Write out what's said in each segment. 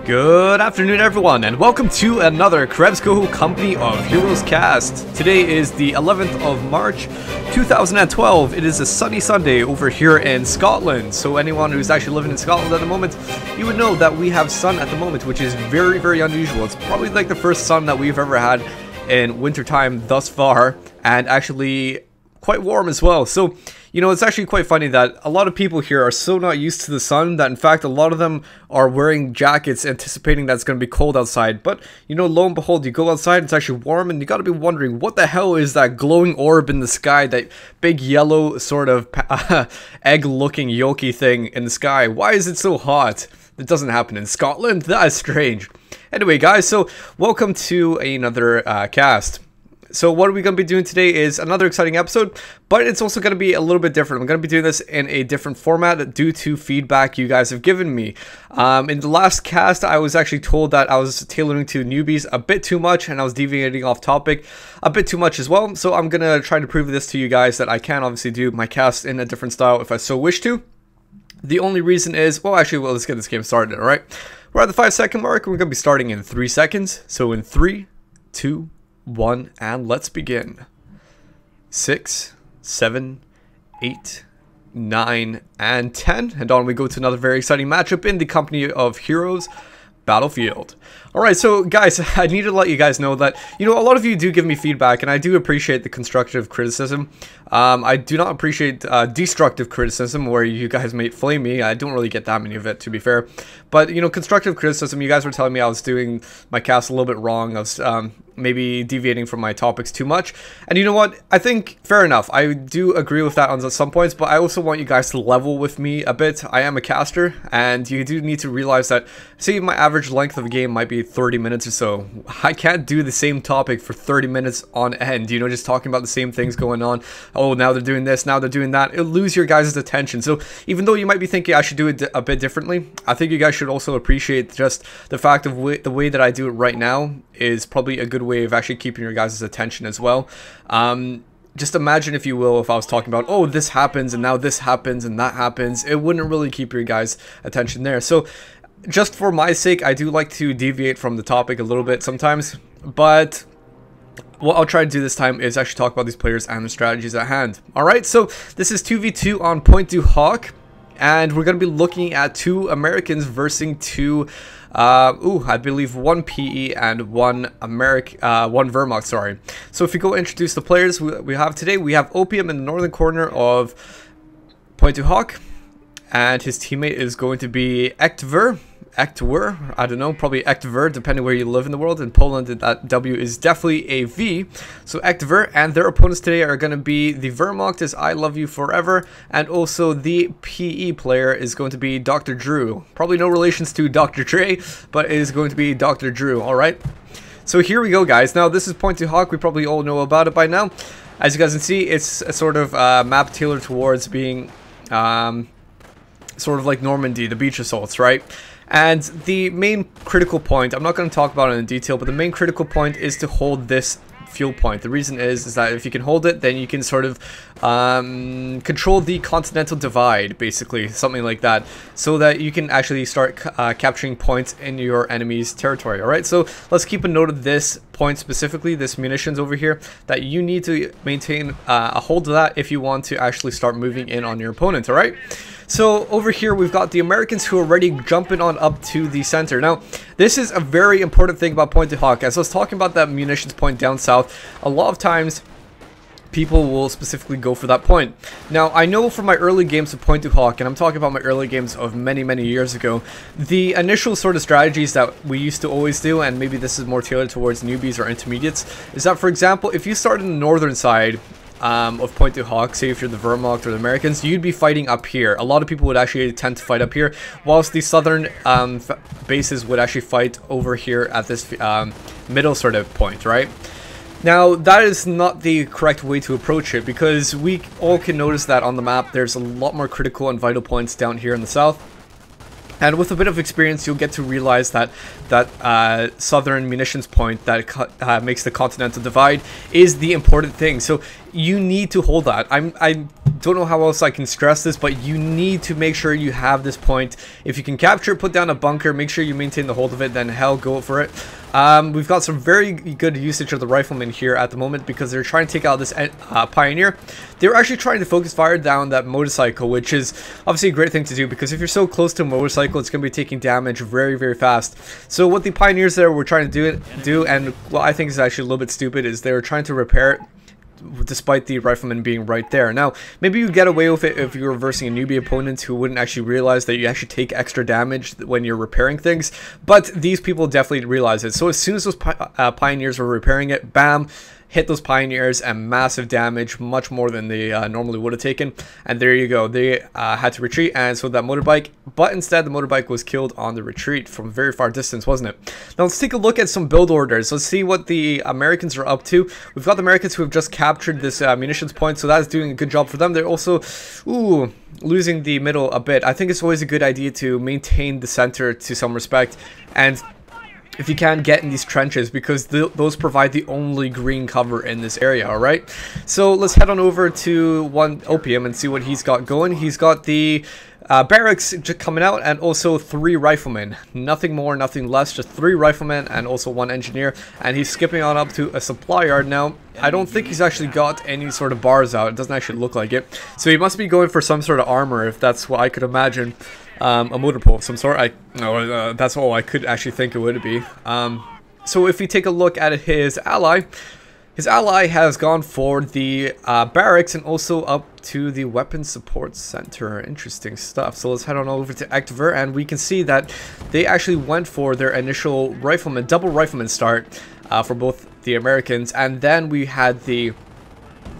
Good afternoon everyone, and welcome to another Krevsko Company of Heroes cast. Today is the 11th of March 2012. It is a sunny Sunday over here in Scotland. So anyone who's actually living in Scotland at the moment, you would know that we have sun at the moment, which is very unusual. It's probably like the first sun that we've ever had in wintertime thus far, and actually quite warm as well. So, you know, it's actually quite funny that a lot of people here are so not used to the sun that in fact a lot of them are wearing jackets anticipating that it's going to be cold outside. But, you know, lo and behold, you go outside, it's actually warm, and you got to be wondering, what the hell is that glowing orb in the sky, that big yellow sort of egg-looking yolky thing in the sky? Why is it so hot? It doesn't happen in Scotland? That is strange. Anyway, guys, so welcome to another cast. So what we're going to be doing today is another exciting episode, but it's also going to be a little bit different. I'm going to be doing this in a different format due to feedback you guys have given me. In the last cast, I was actually told that I was tailoring to newbies a bit too much, and I was deviating off topic a bit too much as well. So I'm going to try to prove this to you guys that I can obviously do my cast in a different style if I so wish to. The only reason is, well, let's get this game started, alright? We're at the 5-second mark, and we're going to be starting in 3 seconds. So in 3, 2, 1, and let's begin. 6, 7, 8, 9, and 10. And on we go to another very exciting matchup in the company of Heroes Battlefield. Alright, so guys, I need to let you guys know that, you know, a lot of you do give me feedback, and I do appreciate the constructive criticism. I do not appreciate destructive criticism where you guys may flame me. I don't really get that many of it, to be fair. But, you know, constructive criticism, you guys were telling me I was doing my cast a little bit wrong. I was maybe deviating from my topics too much. And you know what? I think fair enough. I do agree with that on some points, but I also want you guys to level with me a bit. I am a caster, and you do need to realize that, see, my average length of a game might be 30 minutes or so. I can't do the same topic for 30 minutes on end, you know, just talking about the same things going on. Oh, now they're doing this, now they're doing that. It'll lose your guys' attention. So even though you might be thinking I should do it a bit differently, I think you guys should also appreciate just the fact of the way that I do it right now is probably a good way of actually keeping your guys' attention as well. Just imagine, if you will, if I was talking about, oh, this happens and now this happens and that happens, it wouldn't really keep your guys' attention there. So just for my sake, I do like to deviate from the topic a little bit sometimes, but what I'll try to do this time is actually talk about these players and the strategies at hand. Alright, so this is 2v2 on Pointe, and we're going to be looking at 2 Americans versus 2, I believe 1 PE and 1 Wehrmacht, sorry. So if you go introduce the players we have today, we have Opium in the northern corner of Pointe, and his teammate is going to be Ektwr, I don't know, probably Ektwr, depending where you live in the world. In Poland, that W is definitely a V. So Ektwr, and their opponents today are going to be the Wehrmacht is iLoveYouForever, and also the PE player is going to be DrDru. Probably no relations to Dr. Dre, but it is going to be DrDru, alright? So here we go, guys. Now, this is Pointe, we probably all know about it by now. As you guys can see, it's a sort of map tailored towards being sort of like Normandy, the beach assaults, right? And the main critical point, I'm not going to talk about it in detail, but the main critical point is to hold this fuel point. The reason is that if you can hold it, then you can sort of control the continental divide, basically, something like that, so that you can actually start capturing points in your enemy's territory. Alright, so let's keep a note of this point specifically, this munitions over here, that you need to maintain a hold of that if you want to actually start moving in on your opponent. Alright, so over here we've got the Americans who are already jumping on up to the center. Now, this is a very important thing about Pointe. As I was talking about that munitions point down south, a lot of times people will specifically go for that point. Now, I know from my early games of Pointe, and I'm talking about my early games of many years ago, the initial sort of strategies that we used to always do, and maybe this is more tailored towards newbies or intermediates, is that, for example, if you start in the northern side of Pointe, say if you're the Wehrmacht or the Americans, you'd be fighting up here. A lot of people would actually tend to fight up here, whilst the southern bases would actually fight over here at this middle sort of point, right? Now, that is not the correct way to approach it, because we all can notice that on the map there's a lot more critical and vital points down here in the south. And with a bit of experience, you'll get to realize that southern munitions point that makes the continental divide is the important thing. So you need to hold that. I don't know how else I can stress this, but you need to make sure you have this point. If you can capture, put down a bunker, make sure you maintain the hold of it, then hell, go for it. We've got some very good usage of the riflemen here at the moment because they're trying to take out this Pioneer. They're actually trying to focus fire down that motorcycle, which is obviously a great thing to do because if you're so close to a motorcycle, it's going to be taking damage very, very fast. So what the Pioneers there were trying to do, and what I think is actually a little bit stupid, is they were trying to repair it despite the rifleman being right there. Now, maybe you get away with it if you're reversing a newbie opponent who wouldn't actually realize that you actually take extra damage when you're repairing things, but these people definitely realize it. So as soon as those Pioneers were repairing it, bam, hit those Pioneers and massive damage, much more than they normally would have taken. And there you go, they had to retreat, and so that motorbike, but instead the motorbike was killed on the retreat from very far distance, wasn't it? Now let's take a look at some build orders. Let's see what the Americans are up to. We've got the Americans who have just captured this munitions point, so that's doing a good job for them. They're also, losing the middle a bit. I think it's always a good idea to maintain the center to some respect, and if you can, get in these trenches because those provide the only green cover in this area, alright? So let's head on over to one Opium and see what he's got going. He's got the barracks just coming out and also 3 riflemen. Nothing more, nothing less, just 3 riflemen and also 1 engineer. And he's skipping on up to a supply yard now. I don't think he's actually got any sort of bars out. It doesn't actually look like it. So he must be going for some sort of armor, if that's what I could imagine. A motor pole of some sort. That's all I could actually think it would be. So if we take a look at his ally has gone for the barracks and also up to the weapons support center. Interesting stuff. So let's head on over to Ektwr, and we can see that they actually went for their initial rifleman, double rifleman start for both the Americans, and then we had the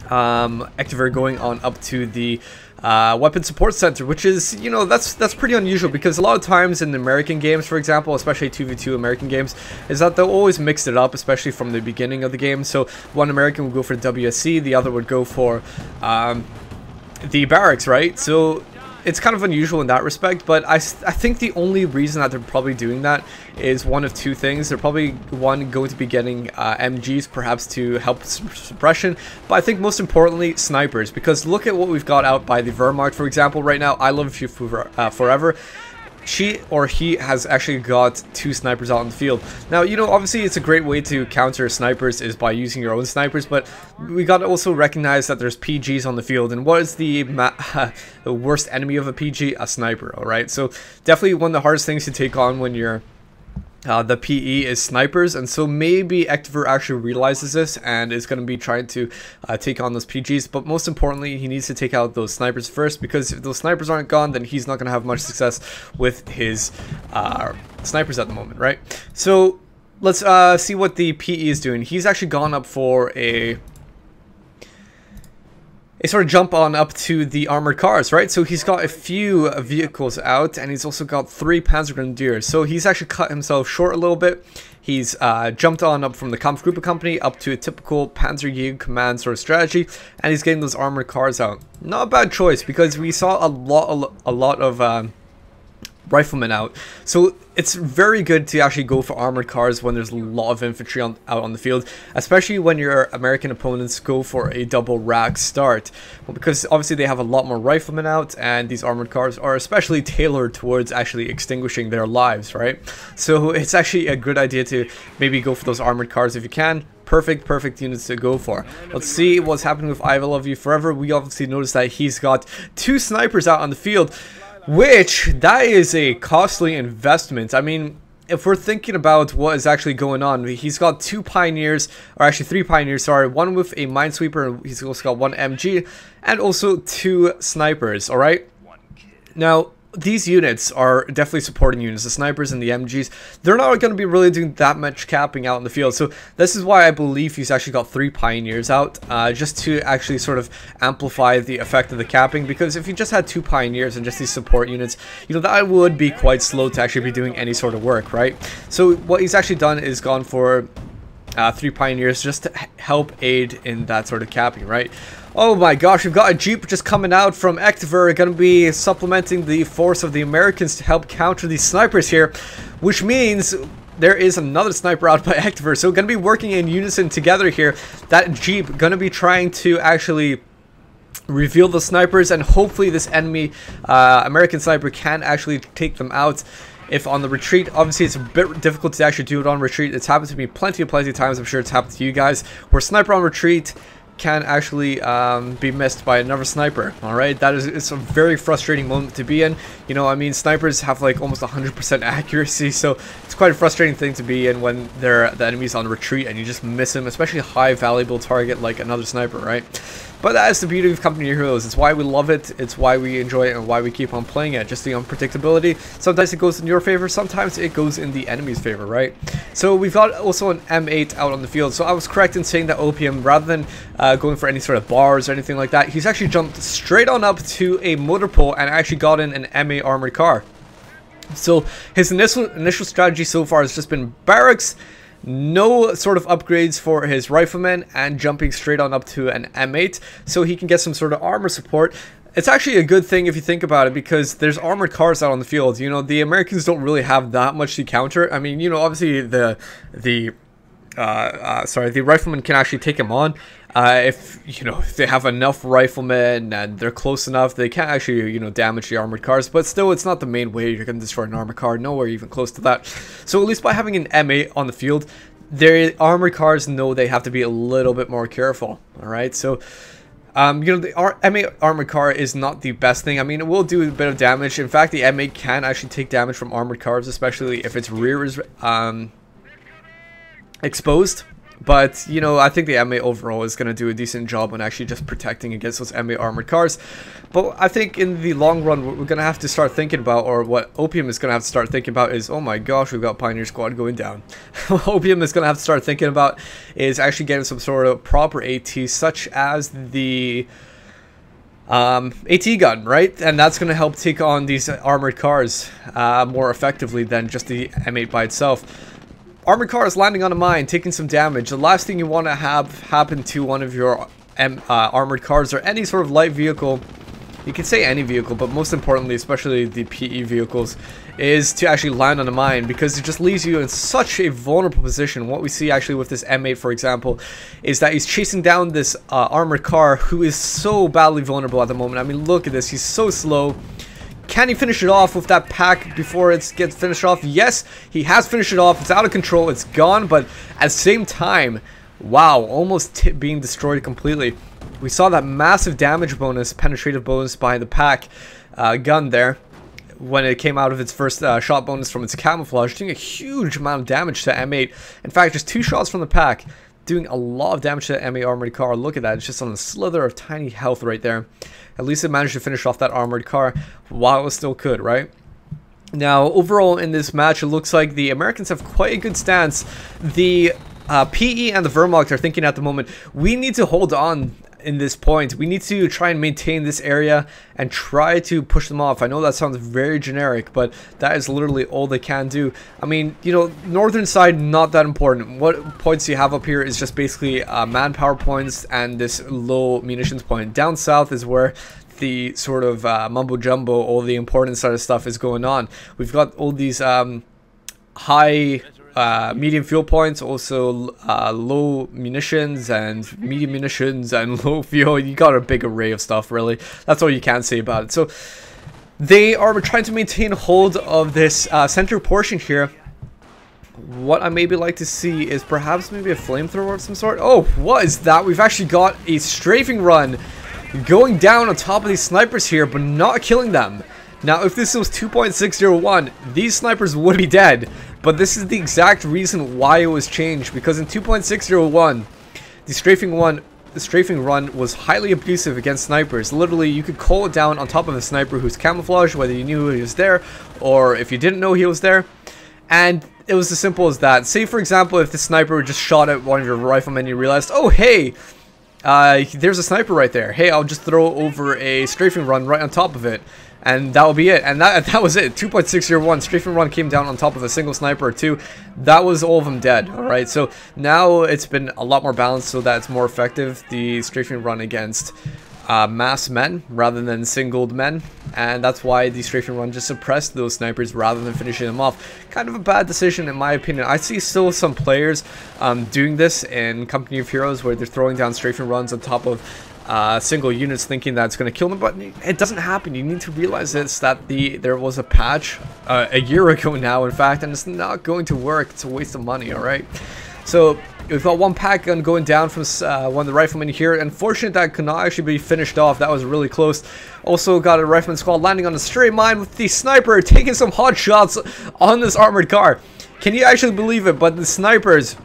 Ektwr going on up to the weapon support center, which is, you know, that's pretty unusual because a lot of times in American games, for example, especially 2v2 American games, is that they'll always mix it up, especially from the beginning of the game. So one American would go for WSC, the other would go for the barracks, right? So it's kind of unusual in that respect, but I think the only reason that they're probably doing that is one of 2 things. They're probably, one, going to be getting MGs perhaps to help suppression, but I think most importantly snipers, because look at what we've got out by the Wehrmacht, for example, right now. iLoveYouForever, she or he has actually got 2 snipers out in the field. Now, you know, obviously it's a great way to counter snipers is by using your own snipers, but we got to also recognize that there's PGs on the field, and what is the worst enemy of a PG? A sniper, alright? So definitely one of the hardest things to take on when you're the PE is snipers, and so maybe Ektwr actually realizes this and is going to be trying to take on those PGs, but most importantly he needs to take out those snipers first, because if those snipers aren't gone, then he's not going to have much success with his snipers at the moment, right? So let's see what the PE is doing. He's actually gone up for a sort of jump on up to the armored cars, right? So he's got a few vehicles out, and he's also got 3 Panzer Grenadiers. So he's actually cut himself short a little bit. He's jumped on up from the Kampfgruppe company up to a typical Panzerjäger command sort of strategy, and he's getting those armored cars out. Not a bad choice, because we saw a lot of riflemen out. So it's very good to actually go for armored cars when there's a lot of infantry out on the field, especially when your American opponents go for a double rack start, because obviously they have a lot more riflemen out, and these armored cars are especially tailored towards actually extinguishing their lives, right? So it's actually a good idea to maybe go for those armored cars if you can. Perfect units to go for. Let's see what's happening with iLoveYouForever. We obviously noticed that he's got 2 snipers out on the field, which, that is a costly investment. I mean, if we're thinking about what is actually going on, he's got 2 Pioneers, or actually 3 Pioneers, sorry, one with a Minesweeper, and he's also got 1 MG, and also 2 snipers, alright? Now, these units are definitely supporting units, the snipers and the MGs. They're not going to be really doing that much capping out in the field, so this is why I believe he's actually got 3 Pioneers out, just to actually sort of amplify the effect of the capping, because if you just had 2 Pioneers and just these support units, you know, that would be quite slow to actually be doing any sort of work, right? So what he's actually done is gone for 3 Pioneers just to help aid in that sort of capping, right? Oh my gosh, we've got a Jeep just coming out from Ektwr, going to be supplementing the force of the Americans to help counter these snipers here, which means there is another sniper out by Ektwr, so going to be working in unison together here. That Jeep going to be trying to actually reveal the snipers, and hopefully this enemy American sniper can actually take them out. If on the retreat, obviously it's a bit difficult to actually do it on retreat. It's happened to me plenty of times. I'm sure it's happened to you guys, where sniper on retreat can actually be missed by another sniper. All right, it's a very frustrating moment to be in. You know, I mean, snipers have like almost 100% accuracy, so it's quite a frustrating thing to be in when the enemy's on retreat and you just miss him, especially a high valuable target like another sniper, right? But that is the beauty of Company of Heroes. It's why we love it, it's why we enjoy it, and why we keep on playing it. Just the unpredictability. Sometimes it goes in your favor, sometimes it goes in the enemy's favor, right? So we've got also an M8 out on the field. So I was correct in saying that Opium, rather than going for any sort of bars or anything like that, he's actually jumped straight on up to a motor pool and actually got in an M8 armored car. So his initial strategy so far has just been barracks, no sort of upgrades for his rifleman, and jumping straight on up to an M8 so he can get some sort of armor support. It's actually a good thing if you think about it, because there's armored cars out on the field. You know, the Americans don't really have that much to counter. I mean, you know, obviously the rifleman can actually take him on. If they have enough riflemen and they're close enough, they can't actually, you know, damage the armored cars. But still, it's not the main way you're going to destroy an armored car. Nowhere even close to that. So at least by having an M8 on the field, their armored cars know they have to be a little bit more careful. All right, so you know, the M8 armored car is not the best thing. I mean, it will do a bit of damage. In fact, the M8 can actually take damage from armored cars, especially if its rear is exposed. But, you know, I think the M8 overall is going to do a decent job on actually just protecting against those M8 armored cars. But I think in the long run, what we're going to have to start thinking about, or what Opium is going to have to start thinking about, is, oh my gosh, we've got Pioneer Squad going down. What Opium is going to have to start thinking about is actually getting some sort of proper AT, such as the AT gun, right? And that's going to help take on these armored cars more effectively than just the M8 by itself. Armored car is landing on a mine, taking some damage. The last thing you want to have happen to one of your armored cars or any sort of light vehicle, you can say any vehicle, but most importantly, especially the PE vehicles, is to actually land on a mine, because it just leaves you in such a vulnerable position. What we see actually with this M8, for example, is that he's chasing down this armored car who is so badly vulnerable at the moment. I mean, look at this. He's so slow. Can he finish it off with that pack before it gets finished off? Yes, he has finished it off. It's out of control. It's gone. But at the same time, wow, almost being destroyed completely. We saw that massive damage bonus, penetrative bonus by the pack gun there when it came out of its first shot bonus from its camouflage, doing a huge amount of damage to M8. In fact, just 2 shots from the pack, doing a lot of damage to the M8 armored car. Look at that. It's just on a slither of tiny health right there. At least it managed to finish off that armored car while it still could, right? Now, overall in this match, it looks like the Americans have quite a good stance. The PE and the Wehrmacht are thinking at the moment, we need to hold on in this point. We need to try and maintain this area and try to push them off. I know that sounds very generic, but that is literally all they can do. I mean, you know, northern side, not that important. What points you have up here is just basically manpower points and this low munitions point. Down south is where the sort of mumbo jumbo, all the important side of stuff is going on. We've got all these high medium fuel points, also low munitions and medium munitions and low fuel. You got a big array of stuff, really. That's all you can say about it. So they are trying to maintain hold of this center portion here. What I maybe like to see is perhaps maybe a flamethrower of some sort. Oh, what is that? We've actually got a strafing run going down on top of these snipers here, but not killing them. Now, if this was 2.601, these snipers would be dead. But this is the exact reason why it was changed, because in 2.601, the strafing run was highly abusive against snipers. Literally, you could call it down on top of a sniper who's camouflaged, whether you knew he was there or if you didn't know he was there. And it was as simple as that. Say, for example, if the sniper just shot at one of your riflemen and you realized, oh, hey, there's a sniper right there. Hey, I'll just throw over a strafing run right on top of it. And that will be it. And that was it. 2.601 strafing run came down on top of a single sniper or two. That was all of them dead. Alright, so now it's been a lot more balanced so that it's more effective. The strafing run against mass men rather than singled men, and that's why the strafing run just suppressed those snipers rather than finishing them off. Kind of a bad decision in my opinion. I see still some players doing this in Company of Heroes where they're throwing down strafing runs on top of single units thinking that it's going to kill them, but it doesn't happen. You need to realize this, that there was a patch a year ago now, in fact, and it's not going to work. It's a waste of money, alright? So we've got one pack gun going down from one of the riflemen here. Unfortunate that could not actually be finished off. That was really close. Also got a rifleman squad landing on a stray mine with the sniper taking some hot shots on this armored car. Can you actually believe it? But the snipers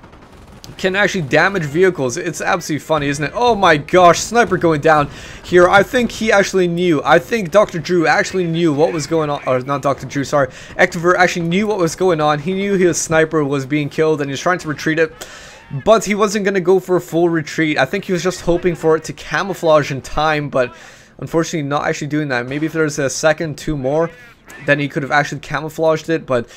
can actually damage vehicles. It's absolutely funny, isn't it? Oh my gosh, sniper going down here. I think he actually knew. I think DrDru actually knew what was going on. Or not DrDru, sorry. Ektwr actually knew what was going on. He knew his sniper was being killed and he was trying to retreat it. But he wasn't going to go for a full retreat. I think he was just hoping for it to camouflage in time, but unfortunately not actually doing that. Maybe if there's a second, two more, then he could have actually camouflaged it, but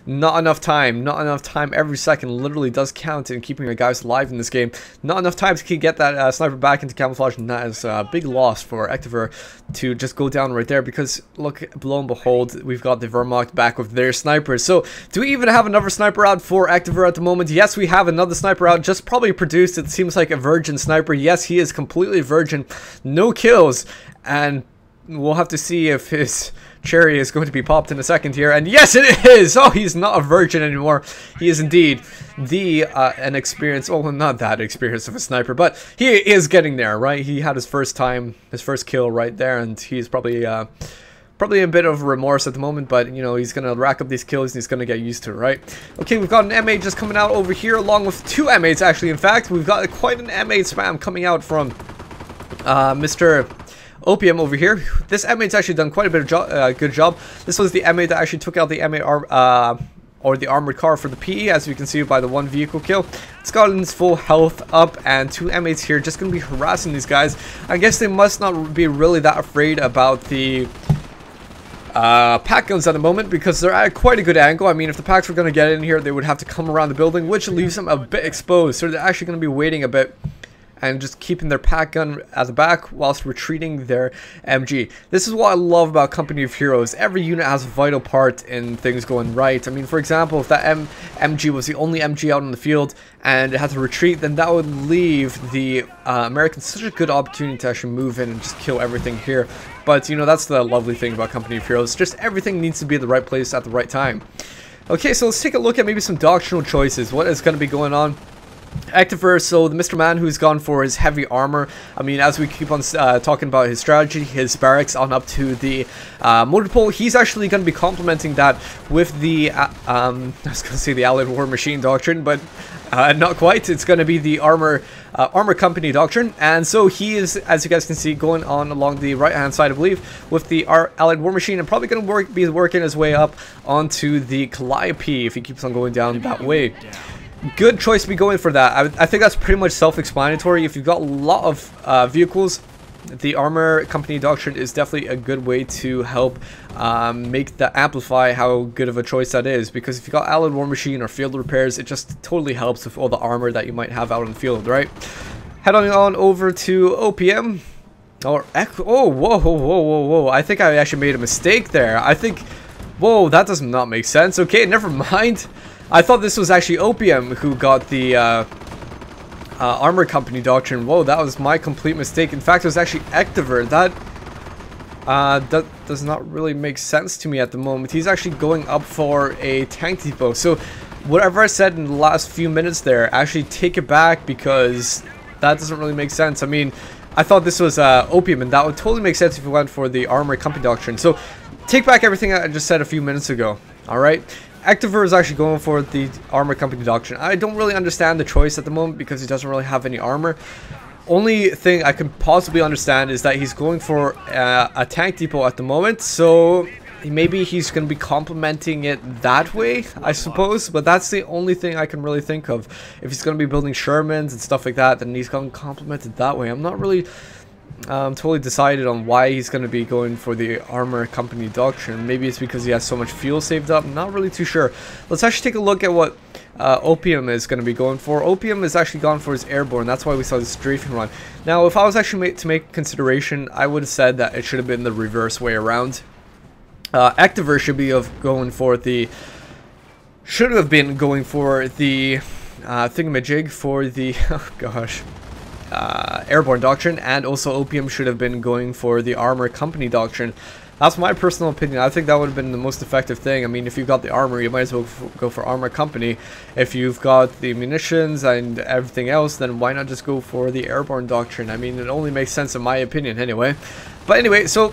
not enough time. Not enough time. Every second literally does count in keeping the guys alive in this game. Not enough time to get that sniper back into camouflage, and that is a big loss for Ektwr to just go down right there, because look, lo and behold, we've got the Wehrmacht back with their snipers. So do we even have another sniper out for Ektwr at the moment? Yes, we have another sniper out, just probably produced. It seems like a virgin sniper. Yes, he is completely virgin, no kills, and we'll have to see if his cherry is going to be popped in a second here. And yes, it is! Oh, he's not a virgin anymore. He is indeed an experienced, well, not that experienced of a sniper, but he is getting there, right? He had his first kill right there, and he's probably a bit of remorse at the moment, but you know, he's gonna rack up these kills and he's gonna get used to it, right? Okay, we've got an M8 just coming out over here, along with two M8s actually. In fact, we've got quite an M8 spam coming out from Mr. Opium over here. This M8's actually done quite a bit of good job. This was the M8 that actually took out the M8 or the armored car for the PE, as you can see by the one vehicle kill. It's gotten its full health up, and two M8s here just going to be harassing these guys. I guess they must not be really that afraid about the pack guns at the moment, because they're at quite a good angle. I mean, if the packs were going to get in here, they would have to come around the building, which leaves them a bit exposed. So they're actually going to be waiting a bit and just keeping their pack gun at the back whilst retreating their MG. This is what I love about Company of Heroes. Every unit has a vital part in things going right. I mean, for example, if that MG was the only MG out in the field and it had to retreat, then that would leave the Americans such a good opportunity to actually move in and just kill everything here. But, you know, that's the lovely thing about Company of Heroes. Just everything needs to be at the right place at the right time. Okay, so let's take a look at maybe some doctrinal choices. What is going to be going on? Ektwr, so the Mr. Man who's gone for his heavy armor. I mean, as we keep on talking about his strategy, his barracks on up to the motor pole, he's actually going to be complementing that with the, I was going to say the Allied War Machine Doctrine, but not quite. It's going to be the armor company doctrine, and so he is, as you guys can see, going on along the right hand side, I believe, with the Allied War Machine, and probably going to be working his way up onto the Calliope if he keeps on going down that way. Good choice to be going for that. I think that's pretty much self-explanatory. If you've got a lot of vehicles, the armor company doctrine is definitely a good way to help make that amplify how good of a choice that is. Because if you've got Allied War Machine or field repairs, it just totally helps with all the armor that you might have out in the field, right? Head on over to OPM. Or oh, whoa. I think I actually made a mistake there. I think, whoa, that does not make sense. Okay, never mind. I thought this was actually Opium who got the armor company doctrine. Whoa, that was my complete mistake. In fact, it was actually Ektwr. That does not really make sense to me at the moment. He's actually going up for a tank depot. So whatever I said in the last few minutes there, actually take it back, because that doesn't really make sense. I mean, I thought this was Opium, and that would totally make sense if we went for the armor company doctrine. So take back everything I just said a few minutes ago. Alright? Ektwr is actually going for the armor company doctrine. I don't really understand the choice at the moment because he doesn't really have any armor. Only thing I can possibly understand is that he's going for a tank depot at the moment, so maybe he's going to be complementing it that way, I suppose. But that's the only thing I can really think of. If he's going to be building Shermans and stuff like that, then he's going to complement it that way. I'm not really totally decided on why he's going to be going for the armor company doctrine. Maybe it's because he has so much fuel saved up. I'm not really too sure. Let's actually take a look at what Opium is going to be going for. Opium is actually gone for his airborne. That's why we saw the strafing run. Now, if I was actually to make consideration, I would have said that it should have been the reverse way around. Ektwr should be going for the... Should have been going for the thingamajig for the... Oh, gosh. Airborne doctrine, and also Opium should have been going for the armor company doctrine. That's my personal opinion. I think that would have been the most effective thing. I mean, if you've got the armor, you might as well go for armor company. If you've got the munitions and everything else, then why not just go for the airborne doctrine? I mean, it only makes sense in my opinion anyway. But anyway, so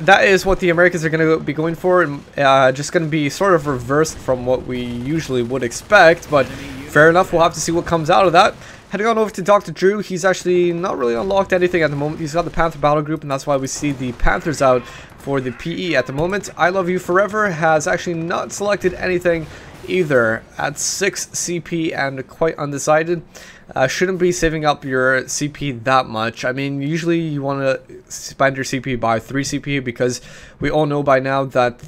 that is what the Americans are going to be going for. Just going to be sort of reversed from what we usually would expect, but fair enough. We'll have to see what comes out of that. Heading on over to DrDru, he's actually not really unlocked anything at the moment. He's got the Panther battle group, and that's why we see the Panthers out for the PE at the moment. iLoveYouForever has actually not selected anything either at 6 CP and quite undecided. Shouldn't be saving up your CP that much. I mean, usually you want to spend your CP by 3 CP because we all know by now that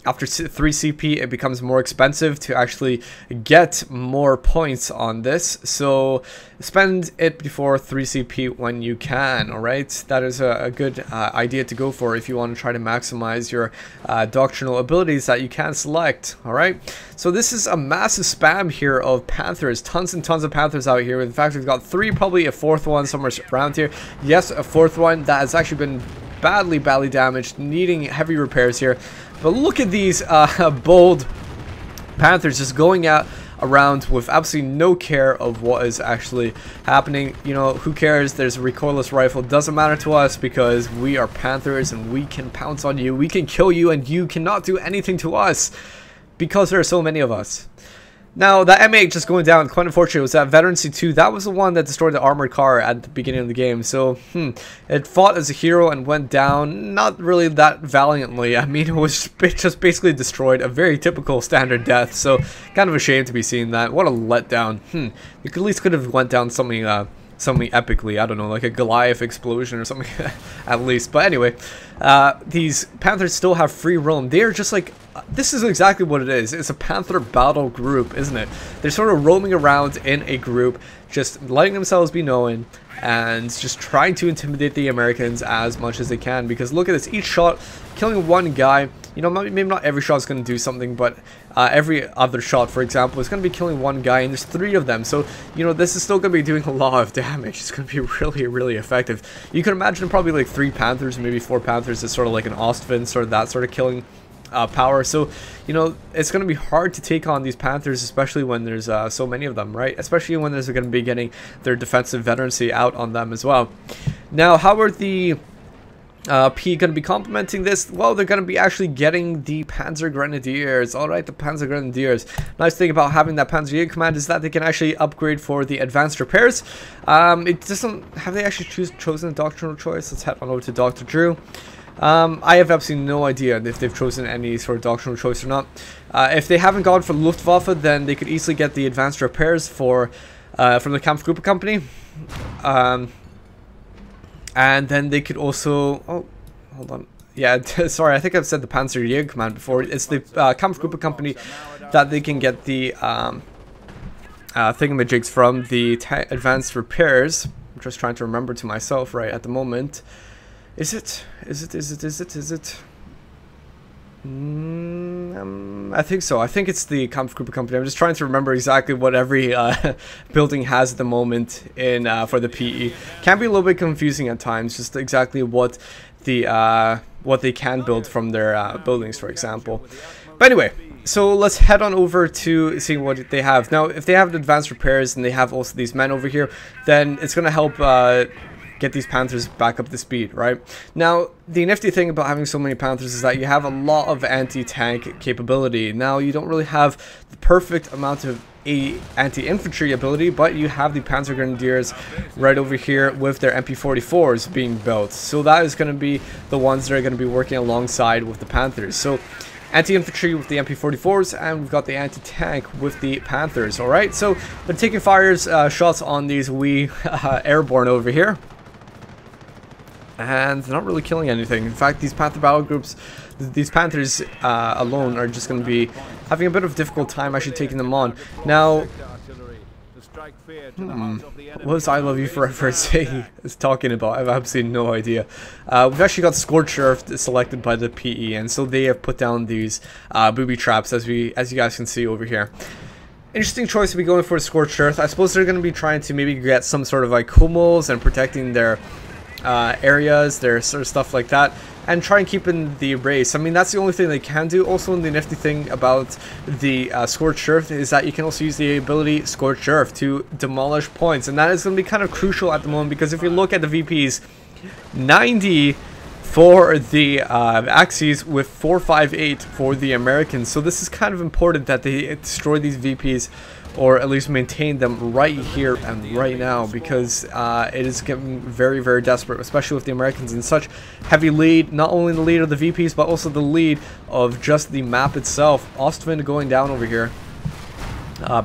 after 3 CP, it becomes more expensive to actually get more points on this. So spend it before 3 CP when you can, alright? That is a good idea to go for if you want to try to maximize your doctrinal abilities that you can select, alright? So this is a massive spam here of Panthers. Tons and tons of Panthers out here. In fact, we've got 3, probably a 4th one somewhere around here. Yes, a 4th one that has actually been badly damaged, needing heavy repairs here. But look at these bold Panthers just going around with absolutely no care of what is actually happening. You know, who cares? There's a recoilless rifle. Doesn't matter to us because we are Panthers and we can pounce on you. We can kill you and you cannot do anything to us because there are so many of us. Now, that M8 just going down, quite unfortunate, was that Veteran C2. That was the one that destroyed the armored car at the beginning of the game. So, it fought as a hero and went down, not really that valiantly. I mean, it was just basically destroyed. A very typical standard death. So, kind of a shame to be seeing that. What a letdown. You at least could have went down something epically, I don't know, like a Goliath explosion or something at least. But anyway, these Panthers still have free roam. They're just like, this is exactly what it is. It's a Panther battle group, isn't it? They're sort of roaming around in a group, just letting themselves be known and just trying to intimidate the Americans as much as they can. Because look at this, each shot killing one guy. You know, maybe not every shot is going to do something, but every other shot, for example, is going to be killing one guy, and there's 3 of them. So, you know, this is still going to be doing a lot of damage. It's going to be really effective. You can imagine probably like 3 Panthers, maybe 4 Panthers is sort of like an Ostwind, sort of that sort of killing power. So, you know, it's going to be hard to take on these Panthers, especially when there's so many of them, right? Especially when there's going to be getting their defensive veterancy out on them as well. Now, how are the P going to be complementing this? Well, they're going to be actually getting the Panzer Grenadiers. Alright, the Panzer Grenadiers. Nice thing about having that Panzer command is that they can actually upgrade for the advanced repairs. It doesn't... Have they actually chosen a doctrinal choice? Let's head on over to DrDru. I have absolutely no idea if they've chosen any sort of doctrinal choice or not. If they haven't gone for Luftwaffe, then they could easily get the advanced repairs from the Kampfgruppe company. And then they could also... Oh, hold on. Yeah, sorry, I think I've said the Panzer command before. It's the Kampfgruppe company that they can get the thingamajigs from, the advanced repairs. I'm just trying to remember to myself right at the moment. Is it? I think so. I think it's the Kampfgruppe company. I'm just trying to remember exactly what every building has at the moment in for the PE. Can be a little bit confusing at times, just exactly what they can build from their buildings, for example. But anyway, so let's head on over to seeing what they have. Now, if they have advanced repairs and they have also these men over here, then it's going to help get these Panthers back up to speed, right? Now, the nifty thing about having so many Panthers is that you have a lot of anti-tank capability. Now, you don't really have the perfect amount of anti-infantry ability, but you have the Panzer Grenadiers right over here with their MP44s being built. So that is going to be the ones that are going to be working alongside with the Panthers. So anti-infantry with the MP44s, and we've got the anti-tank with the Panthers. Alright, so they're taking shots on these wee airborne over here. And they're not really killing anything. In fact, these Panther battle groups, these Panthers alone are just going to be having a bit of a difficult time actually taking them on. Now, what was iLoveYouForever saying is talking about? I have absolutely no idea. We've actually got Scorched Earth selected by the PE, and so they have put down these booby traps, as you guys can see over here. Interesting choice to be going for Scorched Earth. I suppose they're going to be trying to maybe get some sort of like hummus and protecting their areas, their sort of stuff like that, and try and keep in the race. I mean, that's the only thing they can do. Also, the nifty thing about the Scorched Earth is that you can also use the ability Scorched Earth to demolish points, and that is going to be kind of crucial at the moment, because if you look at the VPs, 90 for the Axis with 458 for the Americans. So this is kind of important that they destroy these VPs, or at least maintain them right here and right now, because it is getting very, very desperate, especially with the Americans in such heavy lead. Not only the lead of the VPs, but also the lead of just the map itself. Ostwind going down over here.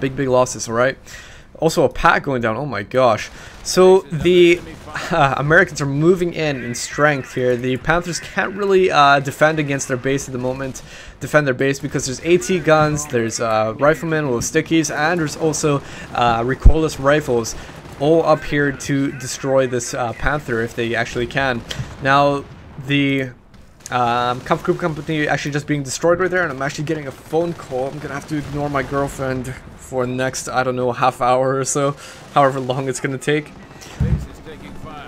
Big losses, alright? Also a pack going down, oh my gosh. So the Americans are moving in strength here. The Panthers can't really defend against their base at the moment. Defend their base because there's AT guns, there's riflemen with stickies, and there's also recoilless rifles all up here to destroy this Panther if they actually can. Now the Kampf Group Company actually just being destroyed right there, and I'm actually getting a phone call. I'm gonna have to ignore my girlfriend for the next, I don't know, half hour or so, however long it's gonna take.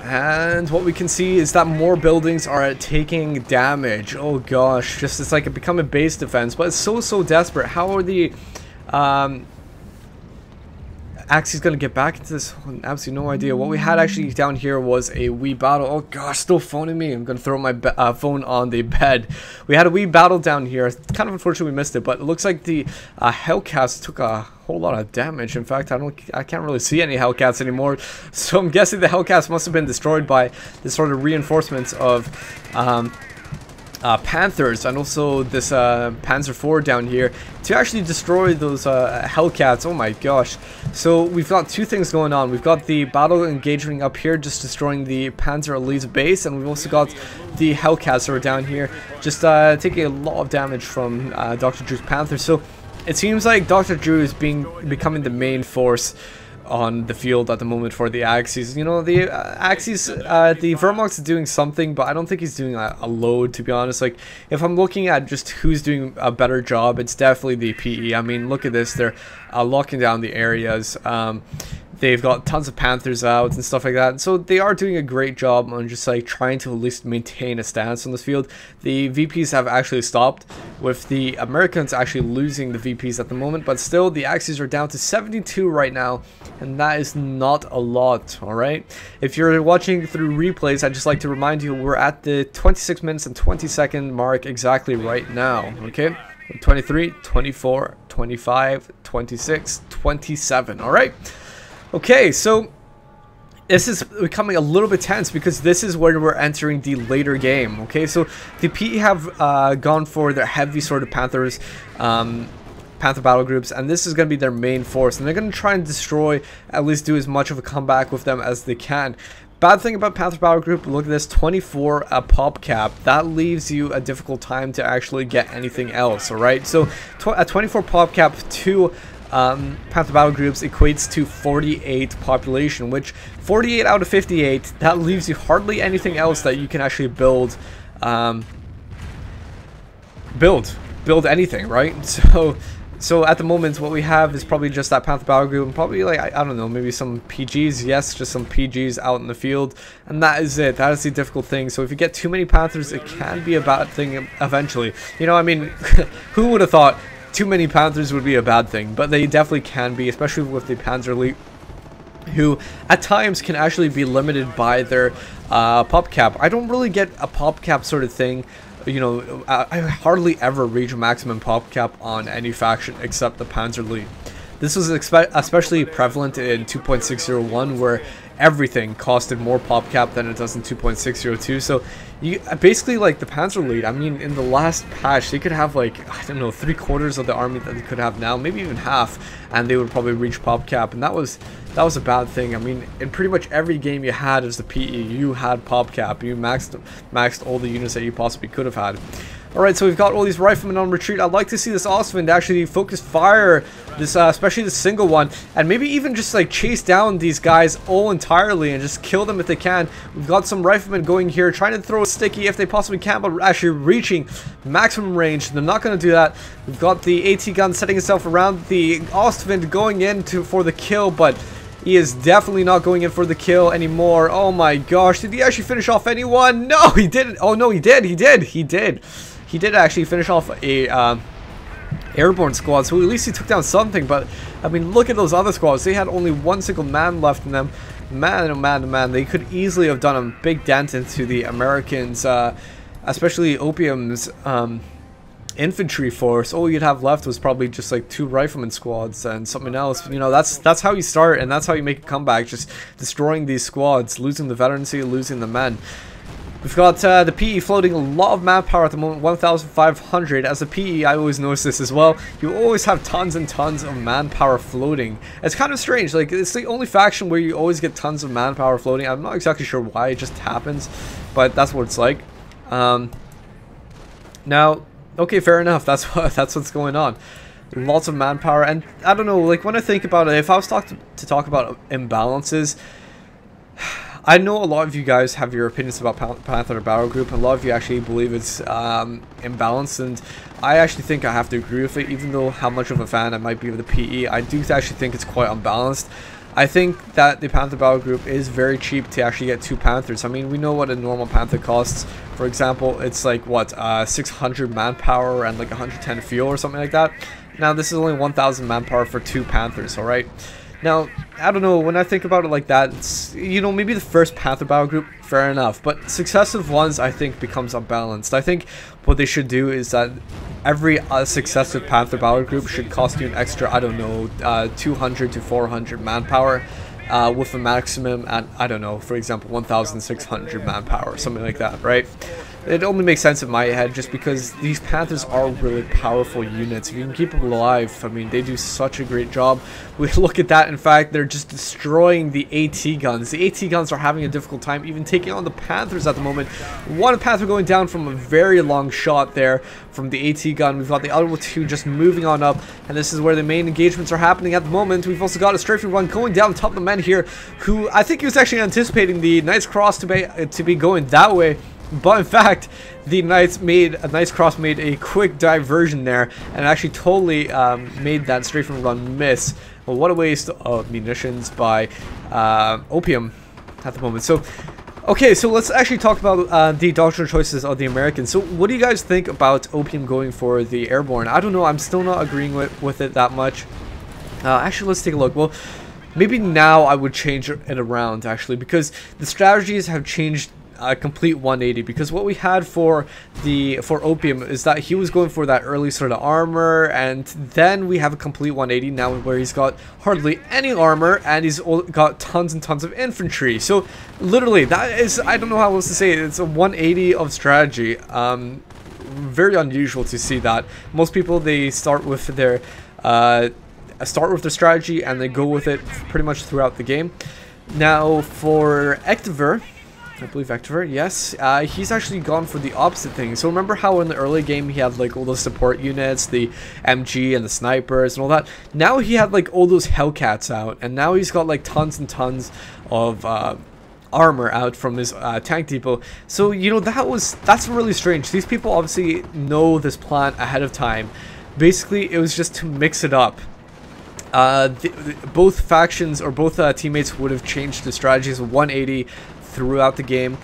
And what we can see is that more buildings are taking damage. Oh gosh, just it's like it become a base defense, but it's so desperate. How are the Axis gonna get back into this? Absolutely no idea. What we had actually down here was a wee battle. Oh gosh, still phoning me. I'm gonna throw my phone on the bed. We had a wee battle down here. It's kind of unfortunate we missed it, but it looks like the Hellcats took a whole lot of damage. In fact, I can't really see any Hellcats anymore. So I'm guessing the Hellcats must have been destroyed by this sort of reinforcements of Panthers, and also this Panzer IV down here to actually destroy those Hellcats. Oh my gosh. So we've got two things going on. We've got the battle engaging up here, just destroying the Panzer Elite's base, and we've also got the Hellcats that are down here, just taking a lot of damage from DrDru's Panthers. So it seems like DrDru is becoming the main force on the field at the moment for the Axis. You know, the Axis, the Wehrmacht is doing something, but I don't think he's doing a load, to be honest. Like, if I'm looking at just who's doing a better job, it's definitely the PE. I mean, look at this. They're locking down the areas. They've got tons of Panthers out and stuff like that. So they are doing a great job on just like trying to at least maintain a stance on this field. The VPs have actually stopped, with the Americans actually losing the VPs at the moment. But still, the Axis are down to 72 right now, and that is not a lot, alright? If you're watching through replays, I'd just like to remind you we're at the 26 minutes and 20-second mark exactly right now, okay? 23, 24, 25, 26, 27, alright? Okay, so this is becoming a little bit tense, because this is where we're entering the later game. Okay, so the PE have gone for their heavy sort of Panthers, Panther battle groups, and this is going to be their main force, and they're going to try and destroy, at least do as much of a comeback with them as they can. Bad thing about Panther battle group, look at this, 24 pop cap. That leaves you a difficult time to actually get anything else. All right, so a 24 pop cap to Panther battle groups equates to 48 population, which 48 out of 58, that leaves you hardly anything else that you can actually build anything, right? So at the moment what we have is probably just that Panther battle group, and probably like I don't know, maybe some PGs. Yes, just some PGs out in the field, and that is it. That is the difficult thing. So if you get too many Panthers, it can be a bad thing eventually. You know, I mean, who would have thought too many Panthers would be a bad thing? But they definitely can be, especially with the Panzer Elite, who at times can actually be limited by their pop cap. I don't really get a pop cap sort of thing. You know, I hardly ever reach maximum pop cap on any faction except the Panzer Elite. This was especially prevalent in 2.601, where everything costed more pop cap than it does in 2.602. So you basically, like the Panzer Elite, I mean, in the last patch they could have like, I don't know, 3/4 of the army that they could have now, maybe even half, and they would probably reach pop cap, and that was a bad thing. I mean, in pretty much every game you had as the PE, you had pop cap. You maxed all the units that you possibly could have had. Alright, so we've got all these riflemen on retreat. I'd like to see this Ostwind actually focus fire, this especially the single one, and maybe even just like chase down these guys all entirely and just kill them if they can. We've got some riflemen going here, trying to throw a sticky if they possibly can, but actually reaching maximum range. They're not going to do that. We've got the AT gun setting itself around the Ostwind going in for the kill, but he is definitely not going in for the kill anymore. Oh my gosh, did he actually finish off anyone? No, he didn't. Oh no, he did. He did actually finish off a airborne squad, so at least he took down something. But I mean, look at those other squads. They had only one single man left in them. Man, oh man, oh man, they could easily have done a big dent into the Americans, especially Opium's infantry force. All you'd have left was probably just like 2 rifleman squads and something else. You know, that's how you start, and that's how you make a comeback, just destroying these squads, losing the veterancy, losing the men. We've got the PE floating a lot of manpower at the moment, 1,500. As a PE, I always notice this as well. You always have tons and tons of manpower floating. It's kind of strange. Like, it's the only faction where you always get tons of manpower floating. I'm not exactly sure why, it just happens, but that's what it's like. Now, okay, fair enough. That's what's going on. Lots of manpower, and I don't know. Like, when I think about it, if I was to talk about imbalances, I know a lot of you guys have your opinions about Panther Battle Group, and a lot of you actually believe it's imbalanced, and I actually think I have to agree with it. Even though how much of a fan I might be of the PE, I do actually think it's quite unbalanced. I think that the Panther Battle Group is very cheap to actually get 2 Panthers. I mean, we know what a normal Panther costs. For example, it's like, what, 600 manpower and like 110 fuel or something like that. Now, this is only 1,000 manpower for 2 Panthers, alright? Now, I don't know, when I think about it like that, it's, you know, maybe the first Panther Battle Group, fair enough, but successive ones, I think, becomes unbalanced. I think what they should do is that every successive Panther Battle Group should cost you an extra, I don't know, 200 to 400 manpower, with a maximum at, I don't know, for example, 1,600 manpower, something like that, right? It only makes sense in my head just because these Panthers are really powerful units. If you can keep them alive, I mean, they do such a great job. We look at that, in fact, they're just destroying the AT guns. The AT guns are having a difficult time even taking on the Panthers at the moment. One Panther going down from a very long shot there from the AT gun. We've got the other 2 just moving on up, and this is where the main engagements are happening at the moment. We've also got a strafing run going down top of the men here, who I think he was actually anticipating the Knight's Cross to be going that way. But in fact, the Knights made a Knight's Cross, made a quick diversion there, and actually totally made that strafing run miss. Well, what a waste of munitions by Opium at the moment. So, okay, so let's actually talk about the doctrinal choices of the Americans. So, what do you guys think about Opium going for the airborne? I don't know. I'm still not agreeing with it that much. Actually, let's take a look. Well, maybe now I would change it around, actually, because the strategies have changed a complete 180, because what we had for Opium is that he was going for that early sort of armor, and then we have a complete 180 now where he's got hardly any armor and he's got tons and tons of infantry. So literally, that is, I don't know how else to say it, it's a 180 of strategy. Very unusual to see that. Most people, they start with their strategy and they go with it pretty much throughout the game. Now for Ektwr, I believe Ektwr, yes, he's actually gone for the opposite thing. So remember how in the early game he had like all those support units, the MG and the snipers and all that? Now he had like all those Hellcats out, and now he's got like tons and tons of armor out from his tank depot. So, you know, that's really strange. These people obviously know this plan ahead of time. Basically, it was just to mix it up. Both factions or both teammates would have changed the strategies of 180 throughout the game.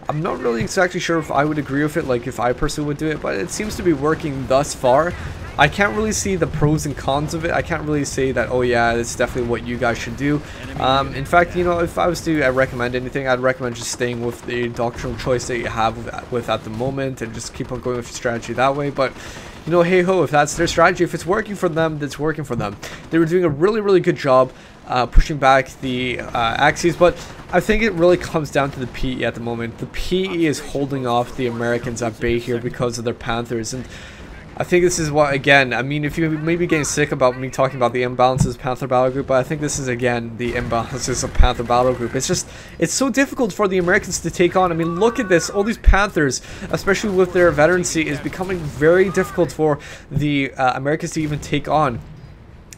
I'm not really exactly sure if I would agree with it, like if I personally would do it, but it seems to be working thus far. I can't really see the pros and cons of it. I can't really say that, oh yeah, it's definitely what you guys should do. In fact, you know, if I was to recommend anything, I'd recommend just staying with the doctrinal choice that you have with at the moment and just keep on going with your strategy that way. But you know, hey ho, if that's their strategy, if it's working for them, that's working for them. They were doing a really, really good job pushing back the Axis, but I think it really comes down to the PE at the moment. The PE is holding off the Americans at bay here because of their Panthers, and I think this is what, again, I mean, if you may be getting sick about me talking about the imbalances of Panther Battle Group, but I think this is, again, the imbalances of Panther Battle Group. It's just, it's so difficult for the Americans to take on. I mean, look at this. All these Panthers, especially with their veterancy, is becoming very difficult for the Americans to even take on.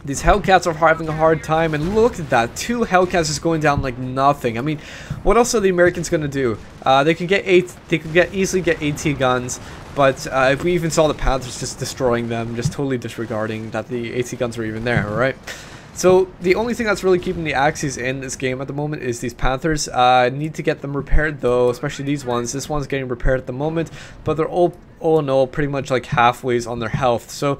These Hellcats are having a hard time, and look at that. 2 Hellcats just going down like nothing. I mean, what else are the Americans going to do? They can get easily get AT guns, but if we even saw the Panthers just destroying them, just totally disregarding that the AT guns were even there, right? So the only thing that's really keeping the Axes in this game at the moment is these Panthers. Need to get them repaired though, especially these ones. This one's getting repaired at the moment, but they're all in all pretty much like halfways on their health. So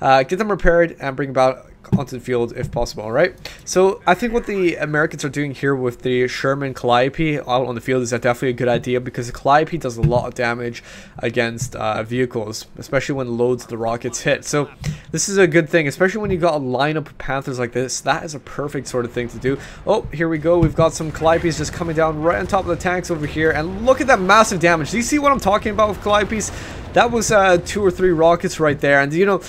get them repaired and bring about onto the field if possible. Alright, so I think what the Americans are doing here with the Sherman Calliope out on the field is definitely a good idea, because the Calliope does a lot of damage against vehicles, especially when loads of the rockets hit. So this is a good thing, especially when you got a lineup of Panthers like this. That is a perfect sort of thing to do. Oh, here we go. We've got some Calliopes just coming down right on top of the tanks over here, and look at that massive damage. Do you see what I'm talking about with Calliopes? That was 2 or 3 rockets right there, and you know,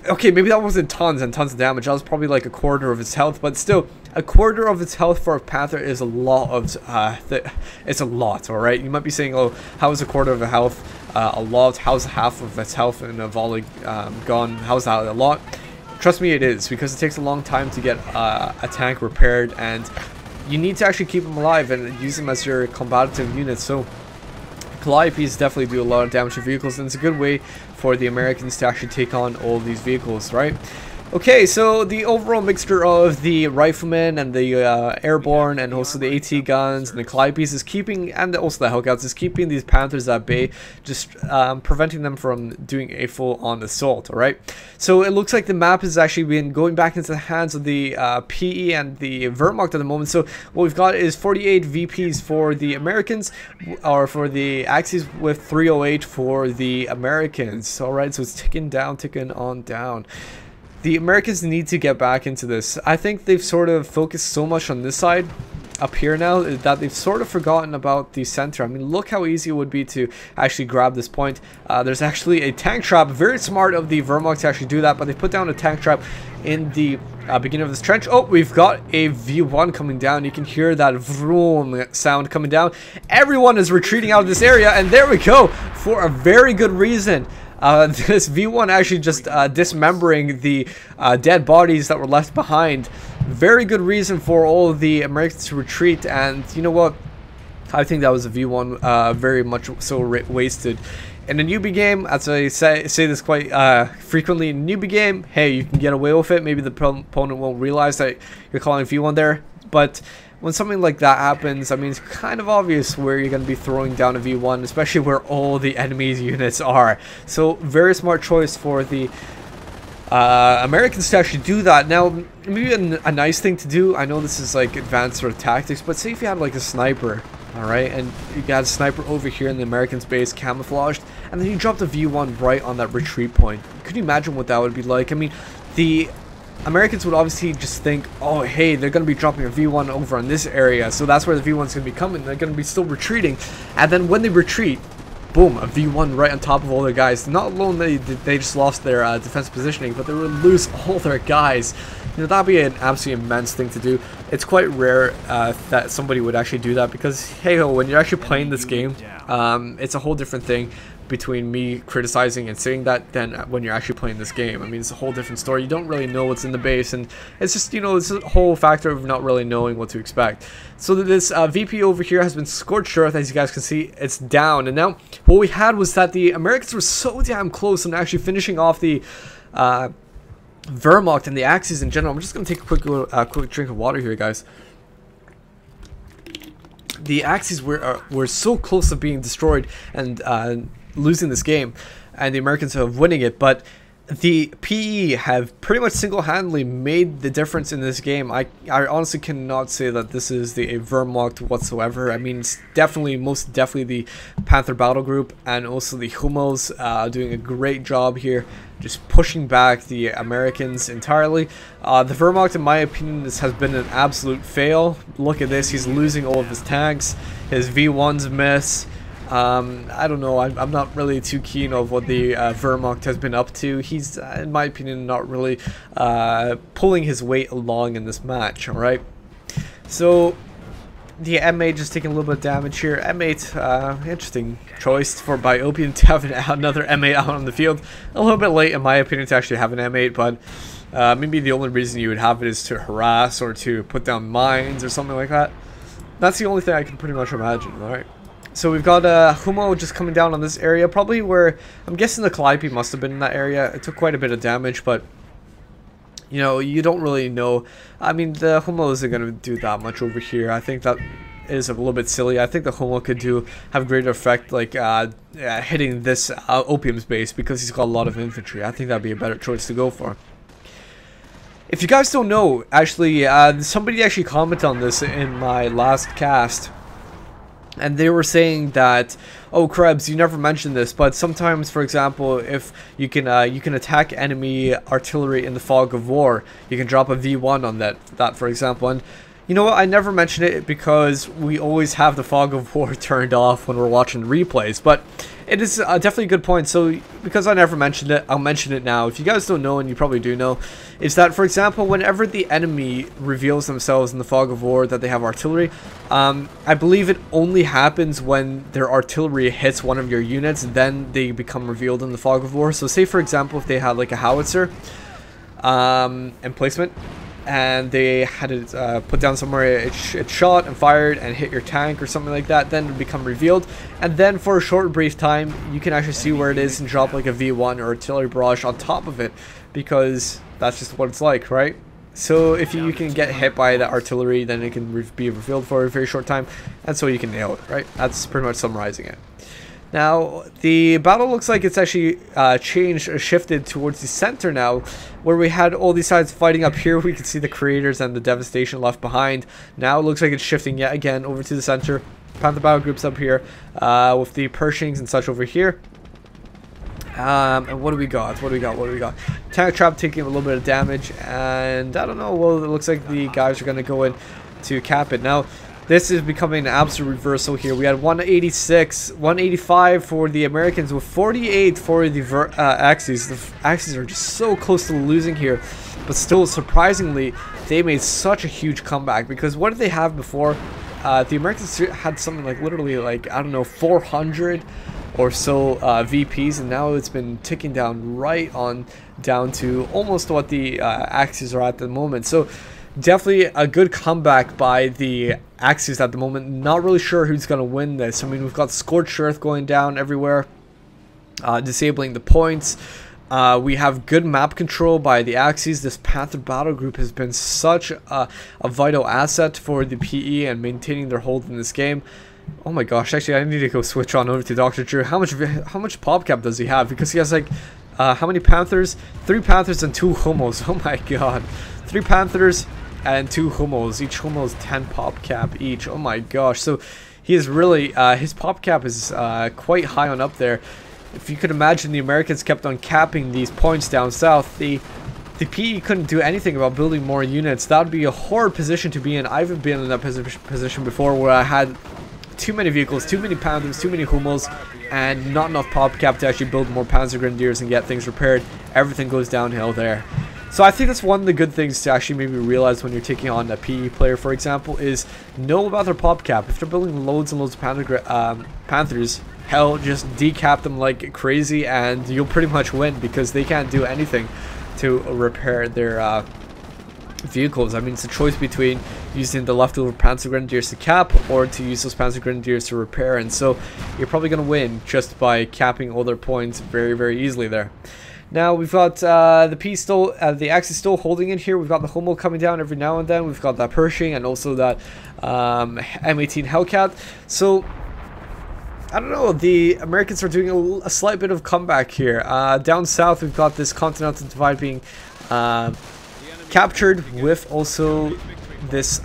okay, maybe that wasn't tons and tons of damage. That was probably like a quarter of its health, but still, a quarter of its health for a Panther is a lot of, it's a lot, alright? You might be saying, oh, how is a quarter of a health a lot? How's half of its health in a volley gone? How's that a lot? Trust me, it is, because it takes a long time to get a tank repaired, and you need to actually keep them alive and use them as your combative units. So Calliopes definitely do a lot of damage to vehicles, and it's a good way for the Americans to actually take on all these vehicles, right? Okay, so the overall mixture of the riflemen and the airborne and also the AT guns and the Calliopes is keeping, and also the Hellcats, is keeping these Panthers at bay, just preventing them from doing a full-on assault, alright? So it looks like the map has actually been going back into the hands of the PE and the Wehrmacht at the moment. So what we've got is 48 VPs for the Americans, or for the Axis, with 308 for the Americans, alright? So it's ticking on down. The Americans need to get back into this. I think they've sort of focused so much on this side up here now that they've sort of forgotten about the center. I mean, look how easy it would be to actually grab this point. There's actually a tank trap. Very smart of the Wehrmacht to actually do that, but they put down a tank trap in the beginning of this trench. Oh, we've got a V1 coming down. You can hear that vroom sound coming down. Everyone is retreating out of this area, and there we go, for a very good reason. This V1 actually just dismembering the dead bodies that were left behind. Very good reason for all of the Americans to retreat, and you know what? I think that was a V1 very much so wasted. In a newbie game, as I say this quite frequently, in a newbie game, hey, you can get away with it. Maybe the opponent won't realize that you're calling V1 there, but when something like that happens, I mean, it's kind of obvious where you're going to be throwing down a V1, especially where all the enemy's units are. So, very smart choice for the Americans to actually do that. Now, maybe a nice thing to do, I know this is like advanced sort of tactics, but say if you had like a sniper, alright, and you got a sniper over here in the Americans' base, camouflaged, and then you dropped a V1 right on that retreat point. Could you imagine what that would be like? I mean, the Americans would obviously just think, oh, hey, they're going to be dropping a V1 over on this area, so that's where the V1's going to be coming. They're going to be still retreating, and then when they retreat, boom, a V1 right on top of all their guys. Not alone they just lost their defense positioning, but they would lose all their guys. You know, that'd be an absolutely immense thing to do. It's quite rare that somebody would actually do that, because, hey ho, when you're actually playing this game, it's a whole different thing between me criticizing and saying that than when you're actually playing this game. I mean, it's a whole different story. You don't really know what's in the base, and it's just, you know, it's a whole factor of not really knowing what to expect. So this VP over here has been scorched earth. As you guys can see, it's down. And now what we had was that the Americans were so damn close on actually finishing off the Wehrmacht and the Axis in general. I'm just going to take a quick drink of water here, guys. The Axis were so close to being destroyed and losing this game, and the Americans have winning it, but the PE have pretty much single-handedly made the difference in this game. I honestly cannot say that this is the Wehrmacht whatsoever. I mean, it's definitely, most definitely the Panther Battle Group and also the Hummels doing a great job here, just pushing back the Americans entirely. The Wehrmacht, in my opinion, this has been an absolute fail. Look at this, he's losing all of his tanks, his V1s miss. I don't know. I'm not really too keen of what the Wehrmacht has been up to. He's, in my opinion, not really pulling his weight along in this match. All right. So the M8 just taking a little bit of damage here. M8, interesting choice for Biopian to have another M8 out on the field. A little bit late, in my opinion, to actually have an M8, but maybe the only reason you would have it is to harass or to put down mines or something like that. That's the only thing I can pretty much imagine. All right. So we've got Humo just coming down on this area, probably where I'm guessing the Calliope must have been in that area. It took quite a bit of damage, but you know, you don't really know. I mean, the Humo isn't going to do that much over here. I think that is a little bit silly. I think the Humo could have greater effect, like hitting this Opium's base, because he's got a lot of infantry. I think that'd be a better choice to go for. If you guys don't know, actually, somebody actually commented on this in my last cast. And they were saying that, oh, Krebs, you never mentioned this, but sometimes, for example, if you can attack enemy artillery in the fog of war, you can drop a V1 on that for example. And you know what? I never mentioned it because we always have the fog of war turned off when we're watching replays. But it is definitely a good point. So because I never mentioned it, I'll mention it now. If you guys don't know, and you probably do know, is that, for example, whenever the enemy reveals themselves in the fog of war that they have artillery, I believe it only happens when their artillery hits one of your units, then they become revealed in the fog of war. So say, for example, if they had like a howitzer emplacement, and they had it put down somewhere, it shot and fired and hit your tank or something like that, then it would become revealed, and then for a short brief time you can actually see where it is and drop like a V1 or artillery barrage on top of it, because that's just what it's like, right? So if you can get hit by the artillery, then it can be revealed for a very short time, and so you can nail it, right? That's pretty much summarizing it. Now, the battle looks like it's actually changed or shifted towards the center now, where we had all these sides fighting up here. We can see the creators and the devastation left behind. Now it looks like it's shifting yet again over to the center. Panther battle groups up here with the Pershings and such over here. And what do we got? What do we got? Tank trap taking a little bit of damage, and I don't know. Well, it looks like the guys are going to go in to cap it now. This is becoming an absolute reversal here. We had 186, 185 for the Americans with 48 for the Axis. The Axis are just so close to losing here. But still, surprisingly, they made such a huge comeback. Because what did they have before? The Americans had something like literally like, I don't know, 400 or so VPs. And now it's been ticking down right on down to almost what the Axis are at the moment. So definitely a good comeback by the Axis at the moment. Not really sure who's going to win this. I mean, we've got Scorched Earth going down everywhere, disabling the points. We have good map control by the Axis. This Panther battle group has been such a vital asset for the PE and maintaining their hold in this game. Oh my gosh, actually I need to go switch on over to DrDru. How much pop cap does he have? Because he has like how many Panthers? 3 Panthers and 2 Humos. Oh my god. 3 Panthers and 2 Humos. Each Humo is 10 pop cap each. Oh my gosh. So he is really, his pop cap is quite high on up there. If you could imagine, the Americans kept on capping these points down south. The PE couldn't do anything about building more units. That would be a horrid position to be in. I've been in that position before, where I had too many vehicles, too many Panthers, too many Humos, and not enough pop cap to actually build more Panzer Grenadiers and get things repaired. Everything goes downhill there. So I think that's one of the good things to actually maybe realize when you're taking on a PE player, for example, is know about their pop cap. If they're building loads and loads of Panthers, hell, just decap them like crazy and you'll pretty much win, because they can't do anything to repair their vehicles. I mean, it's a choice between using the leftover Panzer Grenadiers to cap or to use those Panzer Grenadiers to repair, and so you're probably going to win just by capping all their points very, very easily there. Now we've got the P still, the Axis still holding in here. We've got the Hummel coming down every now and then. We've got that Pershing and also that M18 Hellcat. So I don't know, the Americans are doing a slight bit of comeback here. Down south we've got this Continental Divide being captured, with also this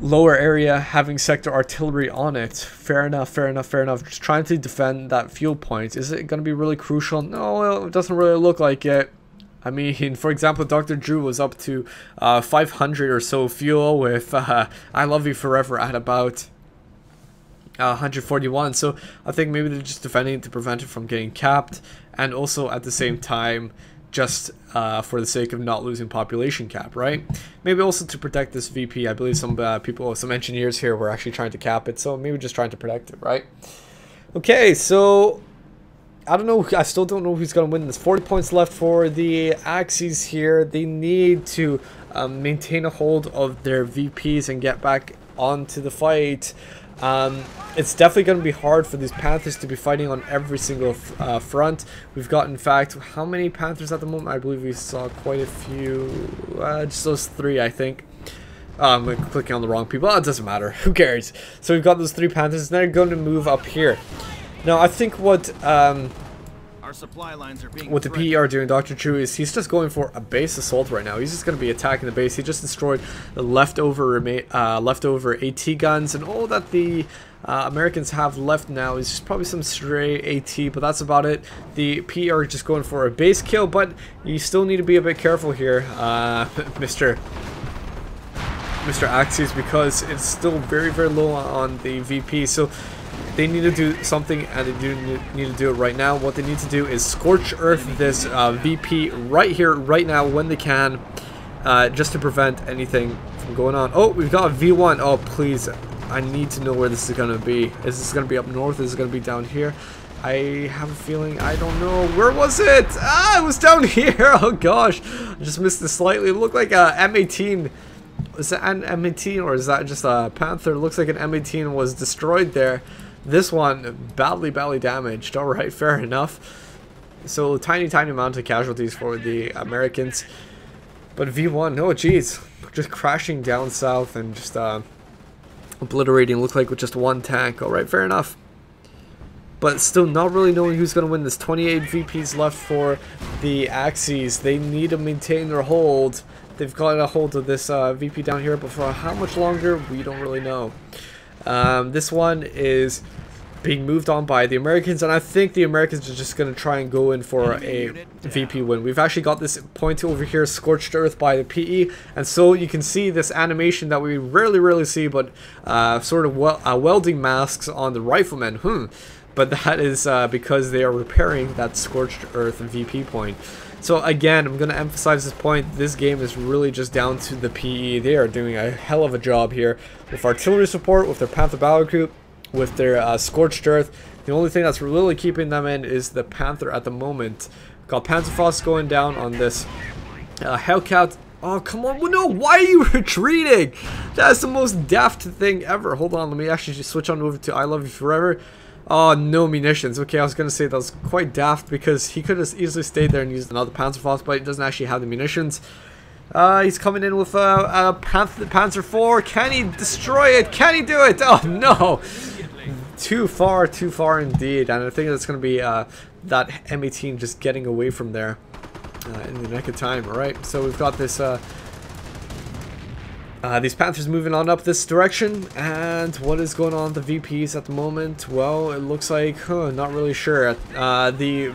lower area having sector artillery on it. Fair enough, fair enough, fair enough. Just trying to defend that fuel point. Is it going to be really crucial? No, it doesn't really look like it. I mean, for example, DrDru was up to 500 or so fuel with iLoveYouForever at about 141. So I think maybe they're just defending to prevent it from getting capped, and also at the same time just for the sake of not losing population cap, right? Maybe also to protect this VP. I believe some people, some engineers here were actually trying to cap it, so maybe just trying to protect it, right? Okay, so I don't know. I still don't know who's going to win this. 40 points left for the Axis here. They need to maintain a hold of their VPs and get back onto the fight. It's definitely going to be hard for these Panthers to be fighting on every single front. We've got, in fact, how many Panthers at the moment? I believe we saw quite a few. Just those 3, I think. I'm clicking on the wrong people. Oh, it doesn't matter. Who cares? So we've got those 3 Panthers, and they're going to move up here. Now, I think what our supply lines are being what the PE are doing, DrDru, is he's just going for a base assault right now. He's just going to be attacking the base. He just destroyed the leftover AT guns, and all that the Americans have left now is just probably some stray AT, but that's about it. The PE are just going for a base kill, but you still need to be a bit careful here, Mr. Axis, because it's still very, very low on the VP. So they need to do something, and they do need to do it right now. What they need to do is scorch earth this VP right here, right now, when they can, just to prevent anything from going on. Oh, we've got a V1. Oh, please. I need to know where this is going to be. Is this going to be up north? Is it going to be down here? I have a feeling. I don't know. Where was it? Ah, it was down here. Oh, gosh. I just missed it slightly. It looked like a M18. Is that an M18 or is that just a Panther? It looks like an M18 was destroyed there. This one badly damaged. Alright, fair enough. So tiny amount of casualties for the Americans. But V1, oh geez, just crashing down south and just obliterating, looked like with just 1 tank. Alright, fair enough. But still not really knowing who's going to win this. 28 VPs left for the Axis. They need to maintain their hold. They've got a hold of this VP down here, but for how much longer, we don't really know. This one is being moved on by the Americans, and I think the Americans are just going to try and go in for a VP win. We've actually got this point over here, scorched earth by the PE, and so you can see this animation that we rarely see, but sort of welding masks on the riflemen. But that is because they are repairing that scorched earth VP point. So again, I'm going to emphasize this point. This game is really just down to the PE. They are doing a hell of a job here with artillery support, with their Panther battle group, with their scorched earth. The only thing that's really keeping them in is the Panther at the moment. Got Panzerfaust going down on this Hellcat. Oh, come on. No, why are you retreating? That's the most daft thing ever. Hold on, let me actually just switch on over to iLoveYouForever. Oh, no munitions. Okay, I was going to say that was quite daft because he could have easily stayed there and used another Panzerfaust, but he doesn't actually have the munitions. He's coming in with a Panzer IV. Can he destroy it? Can he do it? Oh, no. Too far indeed. And I think that's going to be that M18 just getting away from there in the nick of time. All right, so we've got this... these Panthers moving on up this direction, and what is going on with the VPs at the moment? Well, it looks like, not really sure. The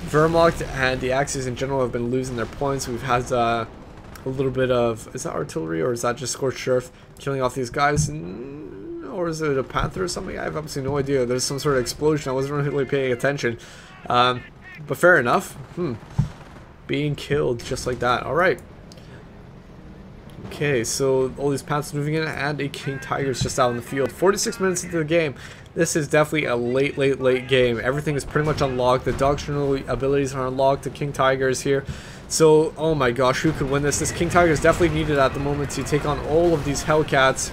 Wehrmacht and the Axis in general have been losing their points. We've had a little bit of, is that artillery or is that just scorched earth killing off these guys? Or is it a Panther or something? I have absolutely no idea. There's some sort of explosion. I wasn't really paying attention. But fair enough. Being killed just like that. Alright. Okay, so all these Panthers moving in, and a King Tiger's just out in the field. 46 minutes into the game. This is definitely a late game. Everything is pretty much unlocked. The doctrinal abilities are unlocked. The King Tiger is here. So, oh my gosh, who could win this? This King Tiger is definitely needed at the moment to take on all of these Hellcats.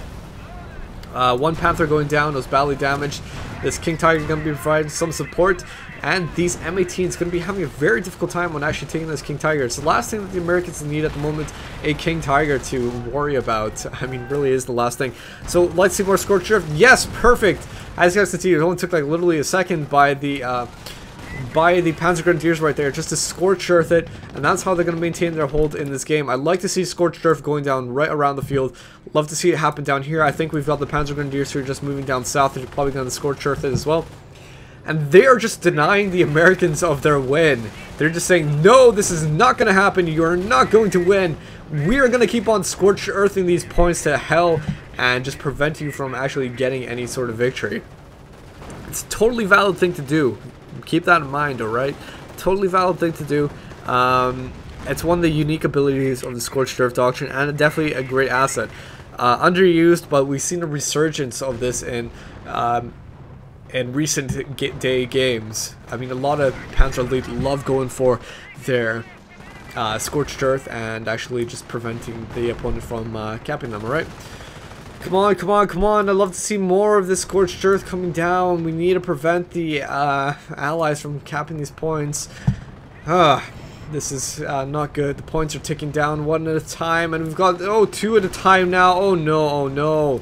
1 Panther going down, was badly damaged. This King Tiger is going to be providing some support, and these M18s going to be having a very difficult time when actually taking this King Tiger. It's the last thing that the Americans need at the moment, a King Tiger to worry about. I mean, really is the last thing. So let's see more scorched earth. Yes, perfect. As you guys can see, it only took like literally a second by the Panzer Grenadiers right there just to scorch earth it, and that's how they're going to maintain their hold in this game. I'd like to see scorched earth going down right around the field. Love to see it happen down here. I think we've got the Panzer Grenadiers who are just moving down south. They're probably going to scorch earth it as well. And they are just denying the Americans of their win. They're just saying, no, this is not going to happen. You are not going to win. We are going to keep on scorched earthing these points to hell and just prevent you from actually getting any sort of victory. It's a totally valid thing to do. Keep that in mind, alright? Totally valid thing to do. It's one of the unique abilities of the Scorched Earth Doctrine, and definitely a great asset. Underused, but we've seen a resurgence of this in recent day games. I mean, a lot of Panzer Elite love going for their Scorched Earth and actually just preventing the opponent from capping them, alright? Come on, come on, come on. I'd love to see more of this Scorched Earth coming down. We need to prevent the allies from capping these points. This is not good. The points are ticking down one at a time, and we've got, oh, two at a time now. Oh no, oh no.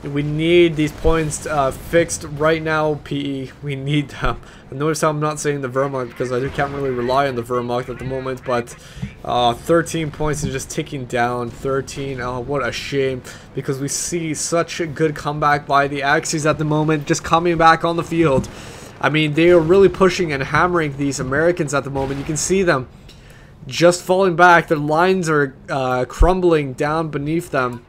We need these points fixed right now, PE. We need them. And notice how I'm not saying the Wehrmacht because I can't really rely on the Wehrmacht at the moment, but 13 points is just ticking down. 13, oh, what a shame, because we see such a good comeback by the Axis at the moment, just coming back on the field. I mean, they are really pushing and hammering these Americans at the moment. You can see them just falling back. Their lines are crumbling down beneath them.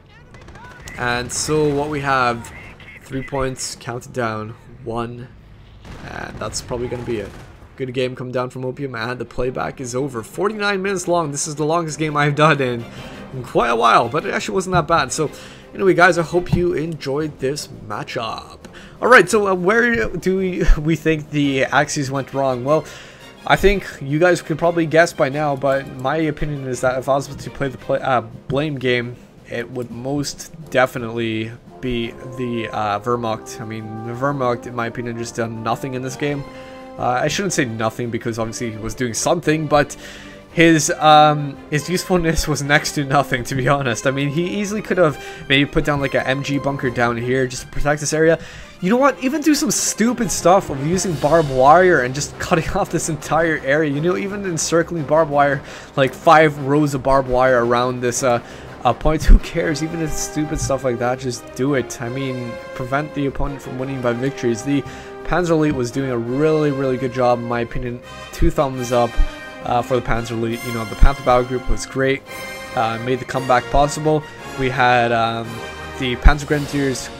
And so what we have, 3 points counted down, 1, and that's probably going to be it. Good game come down from Opium, and the playback is over. 49 minutes long. This is the longest game I've done in quite a while, but it actually wasn't that bad. So anyway, guys, I hope you enjoyed this matchup. Alright, so where do we think the Axis went wrong? Well, I think you guys could probably guess by now, but my opinion is that if I was to play the blame game, it would most definitely be the Wehrmacht. I mean, the Wehrmacht, in my opinion, just done nothing in this game. I shouldn't say nothing because obviously he was doing something, but his usefulness was next to nothing, to be honest. I mean, he easily could have maybe put down like a MG bunker down here just to protect this area. You know what? Even do some stupid stuff of using barbed wire and just cutting off this entire area. You know, even encircling barbed wire, like 5 rows of barbed wire around this point. Who cares? Even if it's stupid stuff like that, just do it. I mean, prevent the opponent from winning by victories. The Panzer Elite was doing a really, really good job, in my opinion. 2 thumbs up for the Panzer Elite. You know, the Panther Battle Group was great. Made the comeback possible. We had the Panzer Grenadiers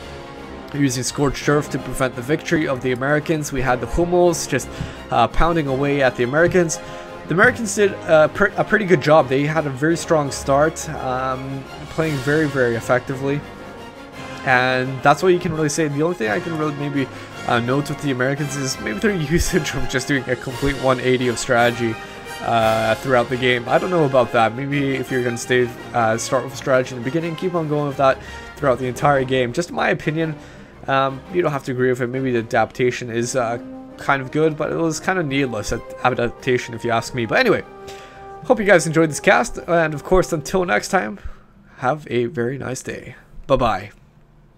using Scorched Earth to prevent the victory of the Americans. We had the Hummels just pounding away at the Americans. The Americans did a pretty good job. They had a very strong start, playing very, very effectively. And that's what you can really say. The only thing I can really maybe note with the Americans is maybe their usage of just doing a complete 180 of strategy throughout the game. I don't know about that. Maybe if you're going to start with strategy in the beginning, keep on going with that throughout the entire game. Just in my opinion, you don't have to agree with it. Maybe the adaptation is kind of good, but it was kind of needless adaptation if you ask me. But anyway, hope you guys enjoyed this cast, and of course, until next time, have a very nice day. Bye bye.